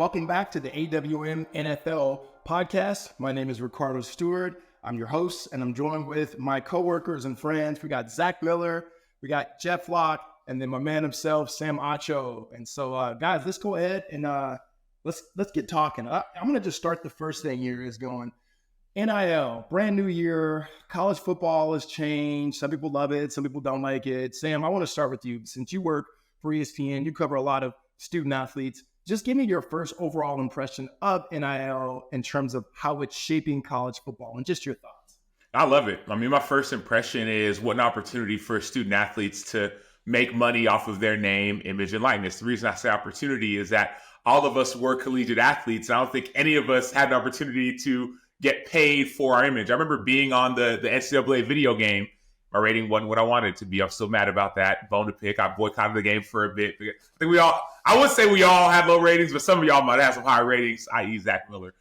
welcome back to the AWM NFL podcast. My name is Riccardo Stewart. I'm your host, and I'm joined with my coworkers and friends. We got Zach Miller, we got Jeff Locke, and then my man himself, Sam Acho. And so, guys, let's go ahead and let's get talking. I'm going to just start the first thing here is going NIL, brand new year. College football has changed. Some people love it, some people don't like it. Sam, I want to start with you. Since you work for ESPN, you cover a lot of student athletes. Just give me your first overall impression of NIL in terms of how it's shaping college football and just your thoughts. I love it. I mean, my first impression is what an opportunity for student athletes to make money off of their name, image, and likeness. The reason I say opportunity is that all of us were collegiate athletes. I don't think any of us had the opportunity to get paid for our image. I remember being on the NCAA video game. My rating wasn't what I wanted it to be. I'm still mad about that. Bone to pick. I boycotted the game for a bit. I think I would say we all had low ratings, but some of y'all might have some high ratings, i.e. Zach Miller.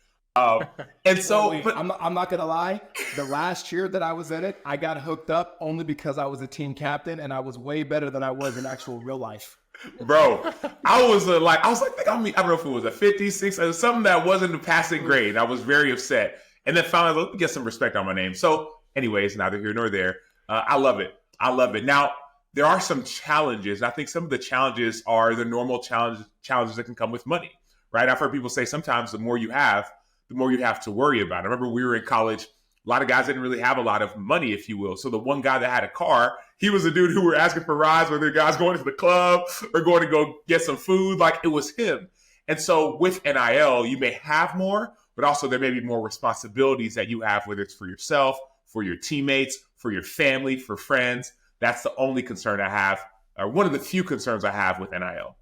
And so, but I'm not going to lie. The last year that I was in it, I got hooked up only because I was a team captain and I was way better than I was in actual real life. Bro, I was like, I don't know if it was a 50, 60, or something that wasn't a passing grade. I was very upset. And then finally, let me get some respect on my name. So anyways, neither here nor there. I love it. I love it. Now, there are some challenges. I think some of the challenges are the normal challenges that can come with money, right? I've heard people say sometimes the more you have to worry about. I remember we were in college. A lot of guys didn't really have a lot of money, if you will. So the one guy that had a car, he was a dude who were asking for rides, whether the guys going to the club or going to go get some food. Like, it was him. And so with NIL, you may have more, but also there may be more responsibilities that you have, whether it's for yourself, for your teammates, for your family, for friends. That's the only concern I have, or one of the few concerns I have with NIL.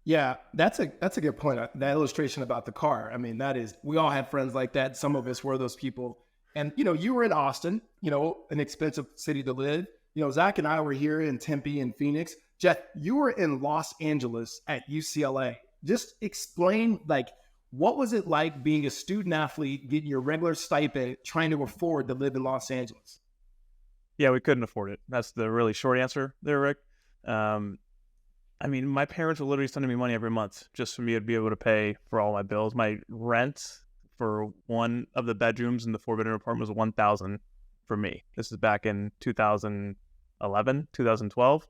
Yeah, that's a good point. That illustration about the car. I mean, we all had friends like that. Some of us were those people. And, you were in Austin, an expensive city to live. Zach and I were here in Tempe and Phoenix. Jeff, you were in Los Angeles at UCLA. Just explain, what was it like being a student athlete, getting your regular stipend, trying to afford to live in Los Angeles? Yeah, we couldn't afford it. That's the really short answer there, Rick. I mean, my parents were literally sending me money every month just for me to be able to pay for all my bills. My rent for one of the bedrooms in the 4-bedroom apartment was $1,000 for me. This is back in 2011, 2012.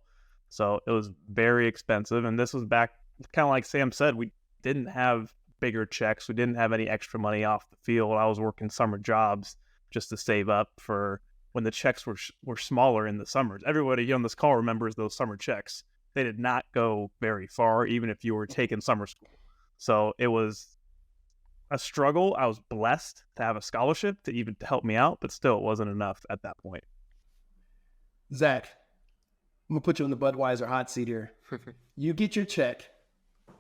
So it was very expensive. And this was back, kind of like Sam said, we didn't have bigger checks. We didn't have any extra money off the field. I was working summer jobs just to save up for when the checks were smaller in the summers. Everybody on this call remembers those summer checks. They did not go very far, even if you were taking summer school. So it was a struggle. I was blessed to have a scholarship to help me out, but still it wasn't enough at that point. Zach, I'm going to put you on the Budweiser hot seat here. You get your check.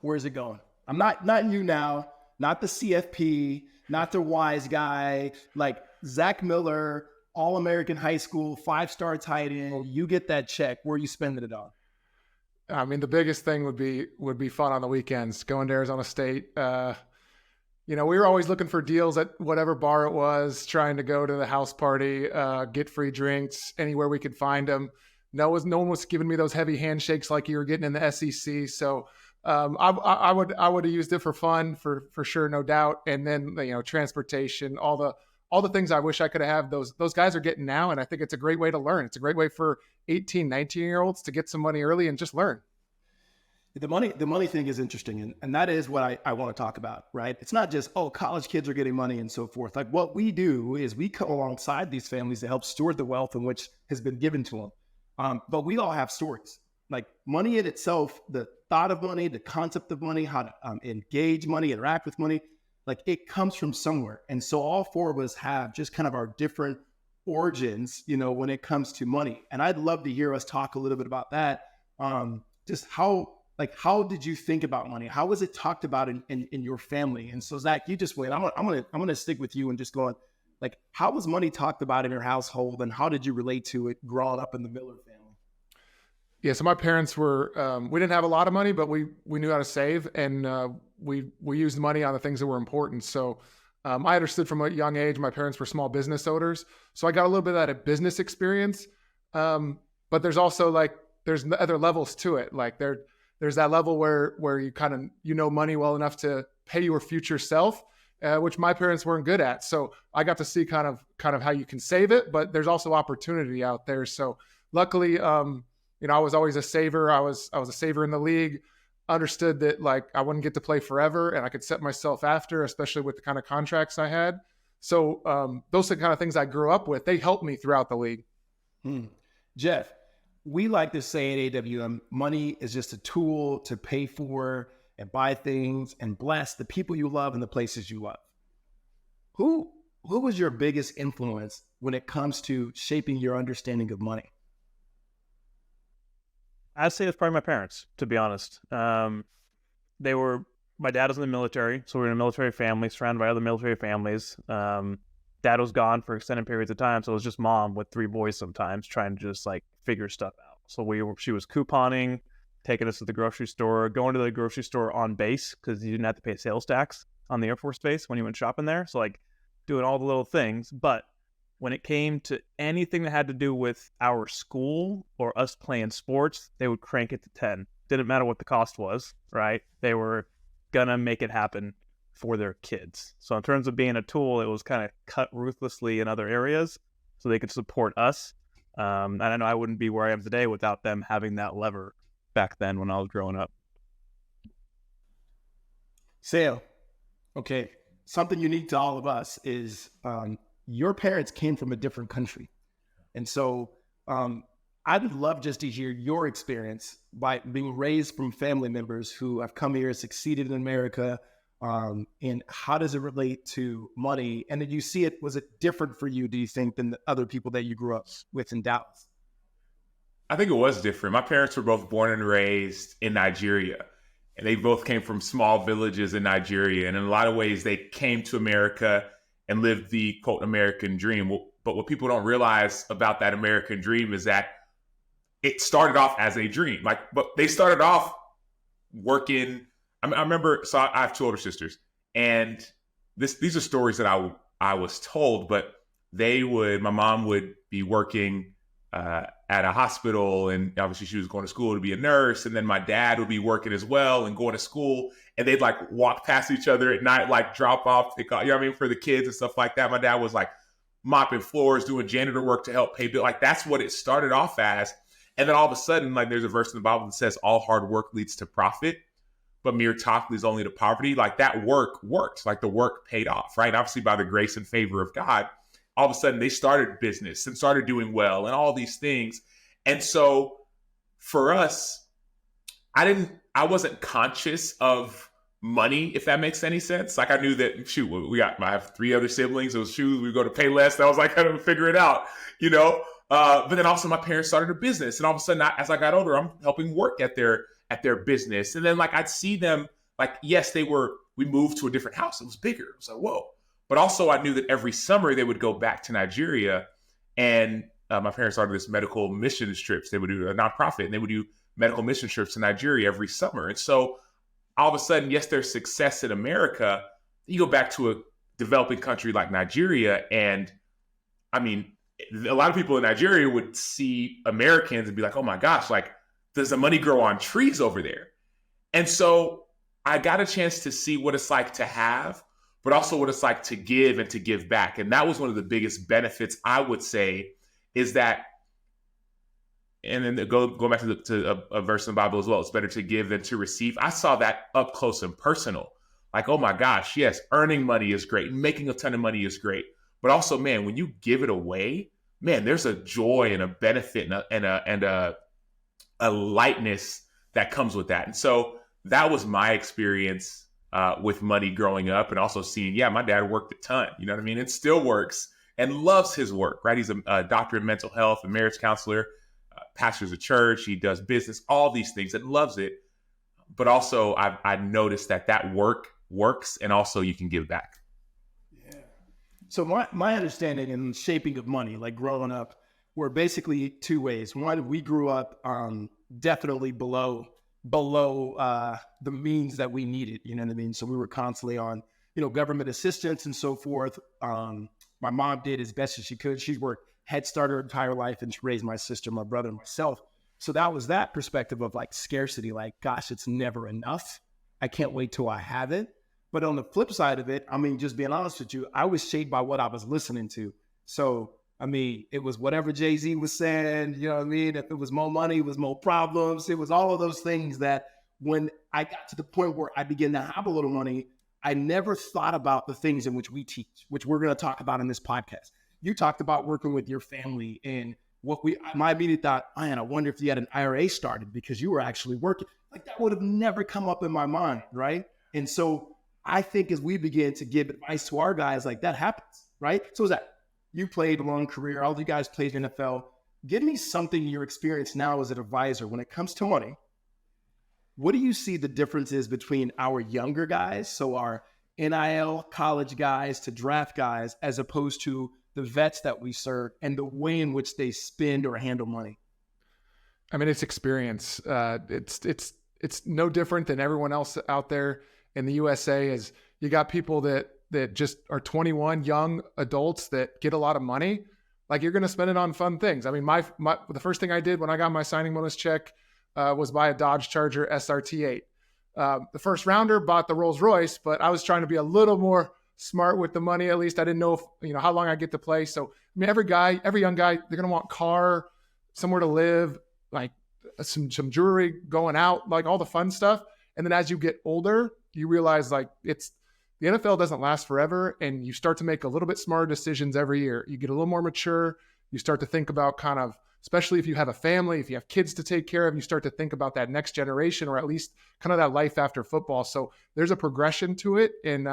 Where's it going? I'm not you now, not the CFP, not the wise guy, like Zach Miller, All-American high school, 5-star tight end. You get that check. Where are you spending it on? I mean, the biggest thing would be fun on the weekends, going to Arizona State. We were always looking for deals at whatever bar it was, trying to go to the house party, get free drinks anywhere we could find them. No one was giving me those heavy handshakes like you were getting in the SEC. So I would have used it for fun, for sure, no doubt. And then transportation, all the things I wish I could have. Those guys are getting now, and I think it's a great way to learn. It's a great way for 18, 19-year-olds to get some money early and just learn. The money thing is interesting, and that is what I want to talk about, right? It's not just, college kids are getting money and so forth. Like, what we do is we come alongside these families to help steward the wealth in which has been given to them. But we all have stories. Like, money in itself, the thought of money, the concept of money, how to engage money, interact with money, like, it comes from somewhere. And so all four of us have just kind of our different origins, when it comes to money. And I'd love to hear us talk a little bit about that. Just how did you think about money? How was it talked about in your family? And so, Zach, you just went. I'm gonna stick with you and just going, how was money talked about in your household, and how did you relate to it growing up in the Miller family? Yeah, so my parents were, we didn't have a lot of money, but we knew how to save, and we used money on the things that were important. So I understood from a young age, my parents were small business owners. So I got a little bit of that business experience. But there's also there's other levels to it. Like there's that level where you kind of, money well enough to pay your future self, which my parents weren't good at. So I got to see kind of how you can save it, but there's also opportunity out there. So luckily, I was always a saver. I was a saver in the league, understood that like I wouldn't get to play forever and I could set myself after, especially with the kind of contracts I had. So those are the kind of things I grew up with. They helped me throughout the league. Jeff, we like to say at AWM, money is just a tool to pay for and buy things and bless the people you love and the places you love. Who was your biggest influence when it comes to shaping your understanding of money? I'd say it's probably my parents, to be honest. My dad was in the military, so we're in a military family, surrounded by other military families. Dad was gone for extended periods of time, so it was just mom with 3 boys sometimes trying to just like figure stuff out. So she was couponing, taking us to the grocery store, going to the grocery store on base because you didn't have to pay sales tax on the Air Force Base when you went shopping there. So like doing all the little things. But when it came to anything that had to do with our school or us playing sports, they would crank it to 10. Didn't matter what the cost was, right? They were gonna make it happen for their kids. So in terms of being a tool, it was kind of cut ruthlessly in other areas so they could support us. And I know I wouldn't be where I am today without them having that lever back then when I was growing up. Sale. Okay. Something unique to all of us is your parents came from a different country. And so I would love just to hear your experience by being raised from family members who have come here, succeeded in America, and how does it relate to money? And did you see it, was it different for you, do you think, than the other people that you grew up with in Dallas? I think it was different. My parents were both born and raised in Nigeria, and they both came from small villages in Nigeria. And in a lot of ways, they came to America and lived the, quote, American dream. But what people don't realize about that American dream is that it started off as a dream. But they started off working. I remember, so I have 2 older sisters, and these are stories that I was told, but my mom would be working at a hospital, and obviously she was going to school to be a nurse, and then my dad would be working as well and going to school, and they'd like walk past each other at night, like drop off, pick up, for the kids and stuff like that. My dad was like mopping floors, doing janitor work to help pay bills. Like that's what it started off as. And then all of a sudden, like there's a verse in the Bible that says all hard work leads to profit, but mere talk leads only to poverty. Like that work worked, like the work paid off, right? Obviously by the grace and favor of God, all of a sudden they started business and started doing well and all these things. And so for us, I wasn't conscious of money, if that makes any sense. Like I knew that, I have 3 other siblings. It was we go to pay less. I was like, kind of figure it out, but then also my parents started a business, and all of a sudden, as I got older, I'm helping work at their business. And then like I'd see them, like, yes, we moved to a different house. It was bigger. It was like, whoa. But also I knew that every summer they would go back to Nigeria, and my parents started this medical missions trips. They would do a nonprofit, and they would do medical mission trips to Nigeria every summer. And so all of a sudden, yes, there's success in America. You go back to a developing country like Nigeria, and I mean, a lot of people in Nigeria would see Americans and be like, oh my gosh, like, does the money grow on trees over there? And so I got a chance to see what it's like to have, but also what it's like to give and to give back. And that was one of the biggest benefits, I would say, is that, and then go back to a verse in the Bible as well, it's better to give than to receive. I saw that up close and personal. Like, oh my gosh, yes, earning money is great. Making a ton of money is great. But also, man, when you give it away, man, there's a joy and a benefit and a lightness that comes with that. And so that was my experience with money growing up, and also seeing, my dad worked a ton, you know what I mean? It still works and loves his work, right? He's a doctor in mental health, a marriage counselor, pastors a church, he does business, all these things, and loves it. But also I noticed that work works, and also you can give back. Yeah. So my understanding and shaping of money, like growing up, were basically 2 ways. One, we grew up definitely below the means that we needed, you know what I mean? So we were constantly on, government assistance and so forth. My mom did as best as she could. She's worked Head Start her entire life, and she raised my sister, my brother, and myself. So that was that perspective of like scarcity, like, gosh, it's never enough. I can't wait till I have it. But on the flip side of it, I mean, just being honest with you, I was shaped by what I was listening to. So, I mean, it was whatever Jay-Z was saying, you know what I mean? If it was more money, it was more problems. It was all of those things that when I got to the point where I began to have a little money, I never thought about the things in which we teach, which we're going to talk about in this podcast. You talked about working with your family and my immediate thought, man, I wonder if you had an IRA started because you were actually working. Like that would have never come up in my mind, right? And so I think as we begin to give advice to our guys, like that happens, right? So is that you played a long career, all of you guys played NFL. Give me something in your experience now as an advisor when it comes to money. What do you see the differences between our younger guys, so our NIL college guys to draft guys, as opposed to the vets that we serve and the way in which they spend or handle money? I mean, it's experience. It's no different than everyone else out there in the USA. Is you got people that just are 21, young adults that get a lot of money. Like you're going to spend it on fun things. I mean, the first thing I did when I got my signing bonus check was buy a Dodge Charger SRT8. The first rounder bought the Rolls Royce, but I was trying to be a little more smart with the money. At least I didn't know how long I get to play. So I mean, every young guy, they're going to want car, somewhere to live, like some jewelry, going out, like all the fun stuff. And then as you get older, you realize like the NFL doesn't last forever, and you start to make a little bit smarter decisions every year. You get a little more mature. You start to think about kind of, especially if you have a family, if you have kids to take care of, you start to think about that next generation, or at least kind of that life after football. So there's a progression to it. And,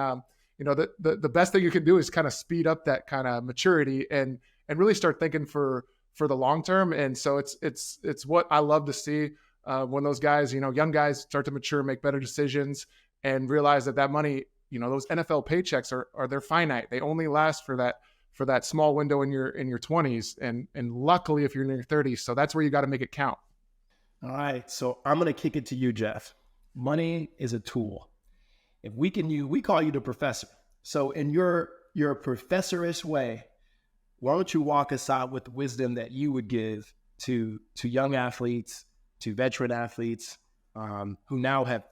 the best thing you can do is kind of speed up that kind of maturity and really start thinking for the long term. And so it's what I love to see when those guys, young guys start to mature, make better decisions, and realize that money, those NFL paychecks they're finite. They only last for that small window in your 20s, and luckily if you're in your 30s. So that's where you got to make it count. All right. So I'm going to kick it to you, Jeff. Money is a tool. If we call you the professor. So in your professorish way, why don't you walk us out with the wisdom that you would give to young athletes, to veteran athletes who now have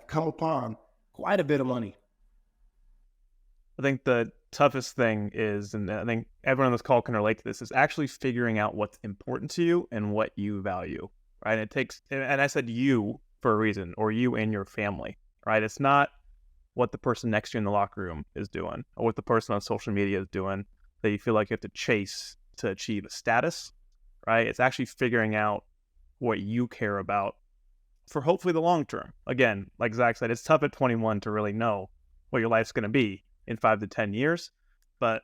come upon quite a bit of money? I think the toughest thing is, and I think everyone on this call can relate to this, is actually figuring out what's important to you and what you value, right? And I said you for a reason, or you and your family, right? It's not what the person next to you in the locker room is doing, or what the person on social media is doing that you feel like you have to chase to achieve a status, right? It's actually figuring out what you care about for hopefully the long term. Again, like Zach said, it's tough at 21 to really know what your life's going to be in 5 to 10 years. But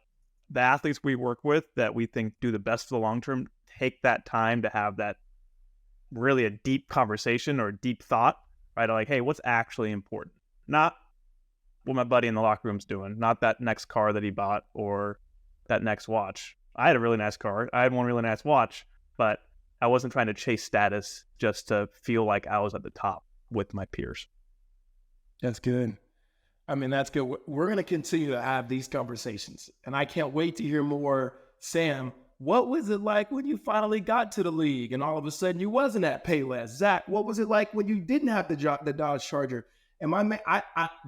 the athletes we work with that we think do the best for the long term take that time to have that really a deep conversation or deep thought, right? Like, hey, what's actually important? Not what my buddy in the locker room's doing, not that next car that he bought or that next watch. I had a really nice car. I had one really nice watch, but I wasn't trying to chase status just to feel like I was at the top with my peers. That's good. I mean, that's good. We're going to continue to have these conversations, and I can't wait to hear more. Sam, what was it like when you finally got to the league and all of a sudden you wasn't at Payless? Zach, what was it like when you didn't have the Dodge Charger? And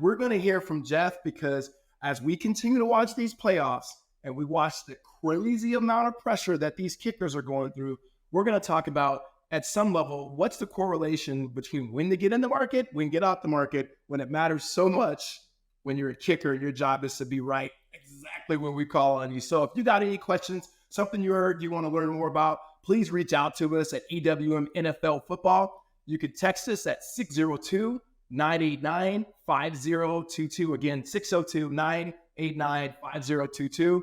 we're going to hear from Jeff, because as we continue to watch these playoffs and we watch the crazy amount of pressure that these kickers are going through, we're going to talk about, at some level, what's the correlation between when to get in the market, when to get out the market, when it matters so much when you're a kicker, your job is to be right exactly when we call on you. So if you got any questions, something you heard you want to learn more about, please reach out to us at AWM NFL Football. You can text us at 602-989-5022. Again, 602-989-5022.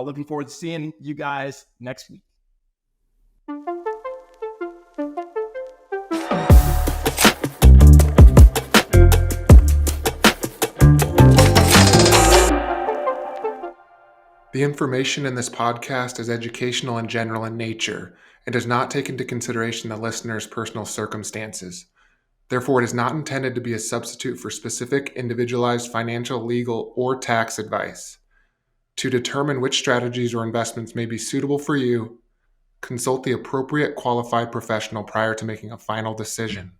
Looking forward to seeing you guys next week. The information in this podcast is educational and general in nature and does not take into consideration the listener's personal circumstances. Therefore, it is not intended to be a substitute for specific, individualized financial, legal, or tax advice. To determine which strategies or investments may be suitable for you, Consult the appropriate qualified professional prior to making a final decision.